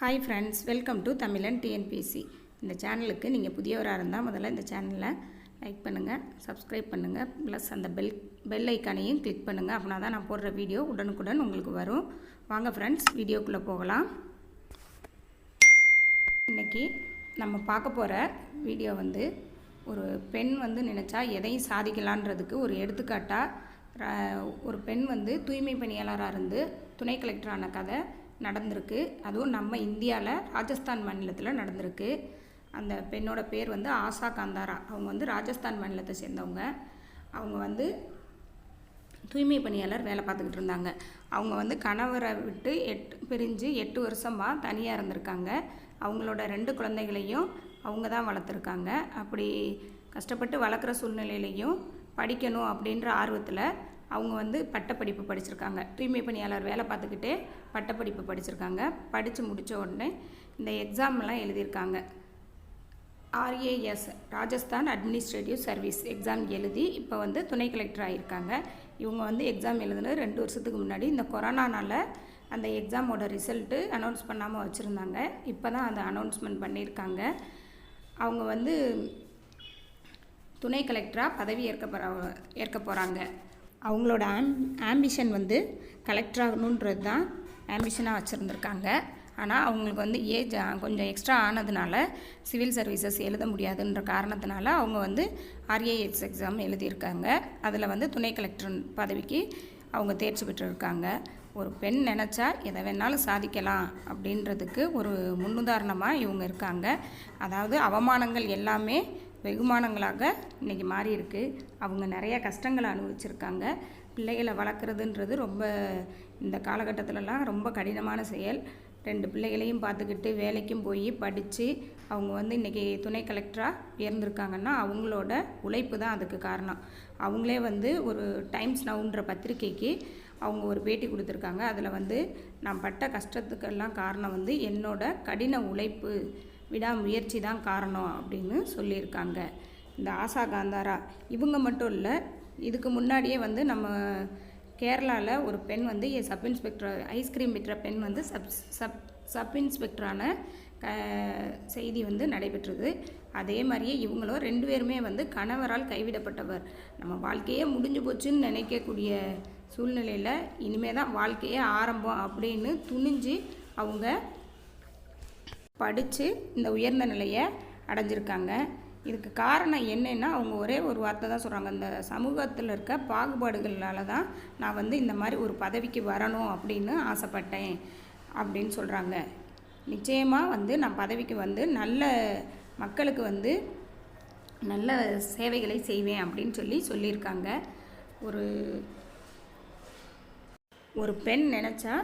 Hi friends, welcome to தமிழன் TNPSC. இந்த சேனலுக்கு நீங்கள் புதியவராக இருந்தால் முதல்ல இந்த சேனலை லைக் பண்ணுங்கள், சப்ஸ்கிரைப் பண்ணுங்கள், ப்ளஸ் அந்த பெல் ஐக்கானையும் கிளிக் பண்ணுங்கள். அப்படின்னா தான் நான் போடுற வீடியோ உடனுக்குடன் உங்களுக்கு வரும். வாங்க ஃப்ரெண்ட்ஸ், வீடியோக்குள்ளே போகலாம். இன்றைக்கி நம்ம பார்க்க போகிற வீடியோ ஒரு பெண் நினச்சா எதையும் சாதிக்கலான்றதுக்கு ஒரு எடுத்துக்காட்டாக ஒரு பெண் தூய்மை பணியாளராக இருந்து துணை கலெக்டரான கதை நடந்திருக்கு. அதுவும் நம்ம இந்தியாவில் ராஜஸ்தான் மாநிலத்தில் நடந்திருக்கு. அந்த பெண்ணோட பேர் ஆஷா காந்தாரா. அவங்க ராஜஸ்தான் மாநிலத்தை சேர்ந்தவங்க. அவங்க தூய்மை பணியாளர் வேலை பார்த்துக்கிட்டு இருந்தாங்க. அவங்க கணவரை விட்டு பிரிஞ்சு 8 வருஷமாக தனியாக இருந்திருக்காங்க. அவங்களோட 2 குழந்தைகளையும் அவங்க தான் வளர்த்துருக்காங்க. அப்படி கஷ்டப்பட்டு வளர்க்குற சூழ்நிலையிலையும் படிக்கணும் அப்படின்ற ஆர்வத்தில் அவங்க பட்டப்படிப்பு படிச்சிருக்காங்க. தூய்மை பணியாளர் வேலை பார்த்துக்கிட்டே பட்டப்படிப்பு படிச்சிருக்காங்க. படித்து முடித்த உடனே இந்த எக்ஸாம்லாம் எழுதியிருக்காங்க. RAS Rajasthan administrative service exam எழுதி இப்போ துணை கலெக்டர் ஆகியிருக்காங்க. இவங்க எக்ஸாம் எழுதுனது 2 வருஷத்துக்கு முன்னாடி. இந்த கொரோனானால் அந்த எக்ஸாமோட ரிசல்ட்டு அனௌன்ஸ் பண்ணாமல் வச்சுருந்தாங்க. இப்போ தான் அந்த அனௌன்ஸ்மெண்ட் பண்ணியிருக்காங்க. அவங்க துணை கலெக்டராக பதவி ஏற்க போகிறாங்க. அவங்களோட ஆம்பிஷன் கலெக்டர் ஆகணுன்றது தான் ஆம்பிஷனாக வச்சுருந்துருக்காங்க. ஆனால் அவங்களுக்கு ஏஜ் கொஞ்சம் எக்ஸ்ட்ரா ஆனதுனால சிவில் சர்வீசஸ் எழுத முடியாதுன்ற காரணத்தினால அவங்க RAS எக்ஸாம் எழுதியிருக்காங்க. அதில் துணை கலெக்டர் பதவிக்கு அவங்க தேர்ச்சி பெற்றிருக்காங்க. ஒரு பெண் நினச்சா எதை வேணாலும் சாதிக்கலாம் அப்படின்றதுக்கு ஒரு முன்னுதாரணமாக இவங்க இருக்காங்க. அதாவது அவமானங்கள் எல்லாமே வெகுமானங்களாக இன்றைக்கி மாறி இருக்குது. அவங்க நிறையா கஷ்டங்களை அனுபவிச்சிருக்காங்க. பிள்ளைகளை வளர்க்குறதுன்றது ரொம்ப இந்த காலகட்டத்திலலாம் ரொம்ப கடினமான செயல். 2 பிள்ளைகளையும் பார்த்துக்கிட்டு வேலைக்கும் போய் படித்து அவங்க இன்றைக்கி துணை கலெக்டராக உயர்ந்திருக்காங்கன்னா அவங்களோட உழைப்பு தான் அதுக்கு காரணம். அவங்களே ஒரு டைம்ஸ் நவுன்ற பத்திரிக்கைக்கு அவங்க ஒரு பேட்டி கொடுத்துருக்காங்க. அதில் நான் பட்ட கஷ்டத்துக்கெல்லாம் காரணம் என்னோட கடின உழைப்பு, விடாமுயற்சி தான் காரணம் அப்படின்னு சொல்லியிருக்காங்க. இந்த ஆஷா காந்தாரா இவங்க மட்டும் இல்லை, இதுக்கு முன்னாடியே நம்ம கேரளாவில் ஒரு பெண் சப் இன்ஸ்பெக்டர் ஐஸ்கிரீம் விற்ற பெண் சப் இன்ஸ்பெக்டரான செய்தி நடைபெற்றது. அதே மாதிரியே இவங்களும் 2 பேருமே கணவரால் கைவிடப்பட்டவர். நம்ம வாழ்க்கையே முடிஞ்சு போச்சுன்னு நினைக்கக்கூடிய சூழ்நிலையில் இனிமேல் தான் வாழ்க்கையே ஆரம்பம் அப்படின்னு துணிஞ்சு அவங்க படித்து இந்த உயர்ந்த நிலையை அடைஞ்சிருக்காங்க. இதுக்கு காரணம் என்னென்னா அவங்க ஒரே ஒரு வார்த்தை தான் சொல்கிறாங்க. இந்த சமூகத்தில் இருக்க பாகுபாடுகளால் தான் நான் இந்த மாதிரி ஒரு பதவிக்கு வரணும் அப்படின்னு ஆசைப்பட்டேன் அப்படின்னு சொல்கிறாங்க. நிச்சயமாக நான் பதவிக்கு நல்ல மக்களுக்கு நல்ல சேவைகளை செய்வேன் அப்படின்னு சொல்லியிருக்காங்க. ஒரு பெண் நினச்சா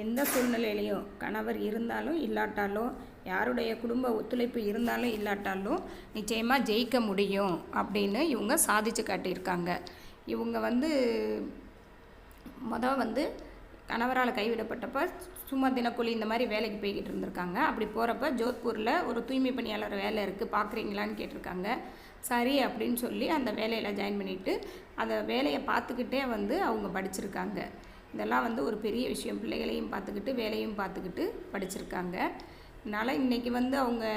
எந்த சூழ்நிலையிலையும் கணவர் இருந்தாலும் இல்லாட்டாலும், யாருடைய குடும்ப ஒத்துழைப்பு இருந்தாலும் இல்லாட்டாலும் நிச்சயமாக ஜெயிக்க முடியும் அப்படின்னு இவங்க சாதித்து காட்டியிருக்காங்க. இவங்க கணவரால் கைவிடப்பட்டப்போ சும்மா தினக்கூலி இந்த மாதிரி வேலைக்கு போய்கிட்டு இருந்திருக்காங்க. அப்படி போகிறப்ப ஜோத்பூரில் ஒரு தூய்மை பணியாளர் வேலை இருக்குது, பார்க்குறீங்களான்னு கேட்டிருக்காங்க. சரி அப்படின்னு சொல்லி அந்த வேலையில் ஜாயின் பண்ணிவிட்டு அந்த வேலையை பார்த்துக்கிட்டே அவங்க படிச்சிருக்காங்க. இதெல்லாம் ஒரு பெரிய விஷயம். பிள்ளைகளையும் பார்த்துக்கிட்டு வேலையும் பார்த்துக்கிட்டு படிச்சிருக்காங்க. அதனால் இன்றைக்கி அவங்க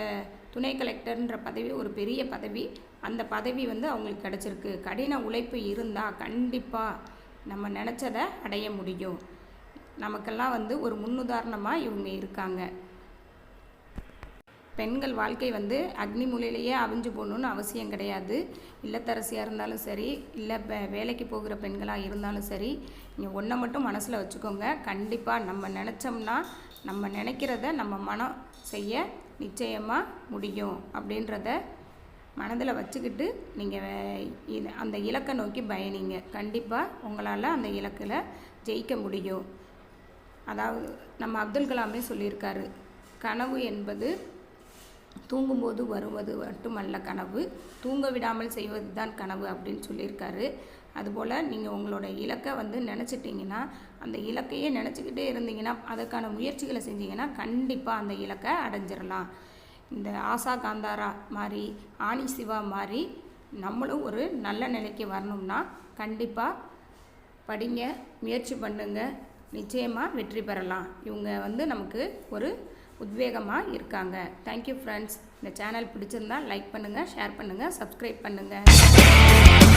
துணை கலெக்டர்ன்ற பதவி ஒரு பெரிய பதவி. அந்த பதவி அவங்களுக்கு கிடச்சிருக்கு. கடின உழைப்பு இருந்தால் கண்டிப்பாக நம்ம நினச்சதை அடைய முடியும். நமக்கெல்லாம் ஒரு முன்னுதாரணமாக இவங்க இருக்காங்க. பெண்கள் வாழ்க்கை அக்னி மூலையிலேயே அவிஞ்சு போகணுன்னு அவசியம் கிடையாது. இல்லத்தரசியாக இருந்தாலும் சரி, இல்லை வேலைக்கு போகிற பெண்களாக இருந்தாலும் சரி, நீங்கள் ஒன்றை மட்டும் மனசில் வச்சுக்கோங்க. கண்டிப்பாக நம்ம நினச்சோம்னா நம்ம நினைக்கிறத நம்ம மனம் செய்ய நிச்சயமாக முடியும் அப்படின்றத மனதில் வச்சுக்கிட்டு நீங்கள் அந்த இலக்கை நோக்கி பயணிங்க. கண்டிப்பாக உங்களால் அந்த இலக்கில் ஜெயிக்க முடியும். அதாவது நம்ம அப்துல் கலாமே சொல்லியிருக்காரு, கனவு என்பது தூங்கும்போது வருவது மட்டுமல்ல கனவு, தூங்க விடாமல் செய்வது தான் கனவு அப்படின்னு சொல்லியிருக்காரு. அதுபோல் நீங்கள் உங்களோட இலக்கை நினச்சிட்டிங்கன்னா, அந்த இலக்கையே நினச்சிக்கிட்டே இருந்தீங்கன்னா, அதுக்கான முயற்சிகளை செஞ்சீங்கன்னா கண்டிப்பாக அந்த இலக்கை அடைஞ்சிடலாம். இந்த ஆஷா காந்தாரா மாதிரி, ஆனி சிவா மாதிரி நம்மளும் ஒரு நல்ல நிலைக்கு வரணும்னா கண்டிப்பாக படிங்க, முயற்சி பண்ணுங்க, நிச்சயமாக வெற்றி பெறலாம். இவங்க நமக்கு ஒரு உத்வேகமாக இருக்காங்க. Thank you friends. இந்த சேனல் பிடிச்சிருந்தால் லைக் பண்ணுங்கள், ஷேர் பண்ணுங்கள், சப்ஸ்கிரைப் பண்ணுங்கள்.